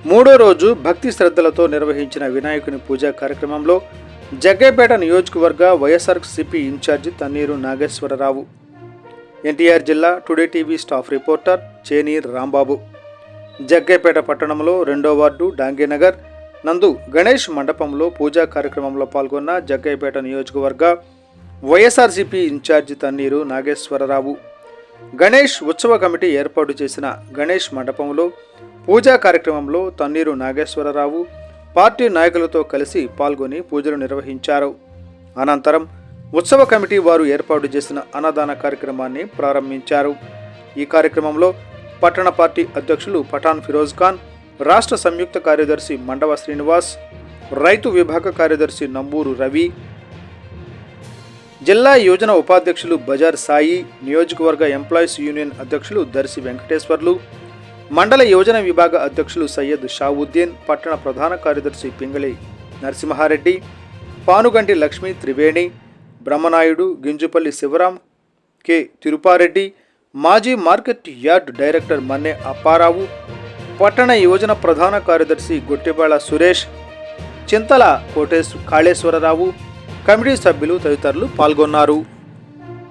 మూడో రోజు భక్తి శ్రద్ధలతో నిర్వహించిన వినాయకుని పూజా కార్యక్రమంలో జగ్గయ్యపేట నియోజకవర్గ వైఎస్ఆర్సీపీ ఇన్ఛార్జి తన్నీరు నాగేశ్వరరావు, ఎన్టీఆర్ జిల్లా టుడే టీవీ స్టాఫ్ రిపోర్టర్ చేనీర్ రాంబాబు, జగ్గయ్యపేట పట్టణంలో 2వ వార్డు డాంగీనగర్ నందు గణేష్ మండపంలో పూజా కార్యక్రమంలో పాల్గొన్న జగ్గయ్యపేట నియోజకవర్గ వైఎస్ఆర్సీపీ ఇన్ఛార్జి తన్నీరు నాగేశ్వరరావు, గణేష్ ఉత్సవ కమిటీ ఏర్పాటు చేసిన గణేష్ మండపంలో పూజా కార్యక్రమంలో తన్నీరు నాగేశ్వరరావు పార్టీ నాయకులతో కలిసి పాల్గొని పూజలు నిర్వహించారు. అనంతరం ఉత్సవ కమిటీ వారు ఏర్పాటు చేసిన అన్నదాన కార్యక్రమాన్ని ప్రారంభించారు. ఈ కార్యక్రమంలో పట్టణ పార్టీ అధ్యక్షులు పఠాన్ ఫిరోజ్ ఖాన్, రాష్ట్ర సంయుక్త కార్యదర్శి మండవ శ్రీనివాస్, రైతు విభాగ కార్యదర్శి నంబూరు రవి, జిల్లా యోజన ఉపాధ్యక్షులు బజార్ సాయి, నియోజకవర్గ ఎంప్లాయీస్ యూనియన్ అధ్యక్షులు దర్శి వెంకటేశ్వర్లు, మండల యోజన విభాగ అధ్యక్షులు సయ్యద్ షావుద్దీన్, పట్టణ ప్రధాన కార్యదర్శి పింగళి నరసింహారెడ్డి, పానుగంటి లక్ష్మీ త్రివేణి, బ్రహ్మనాయుడు, గింజుపల్లి శివరాం, కె తిరుపారెడ్డి, మాజీ market yard director Manne Apparao, పట్టణ యోజన ప్రధాన కార్యదర్శి గొట్టిబాళ సురేష్, చింతల కాళేశ్వరరావు, కమిటీ సభ్యులు తదితరులు పాల్గొన్నారు.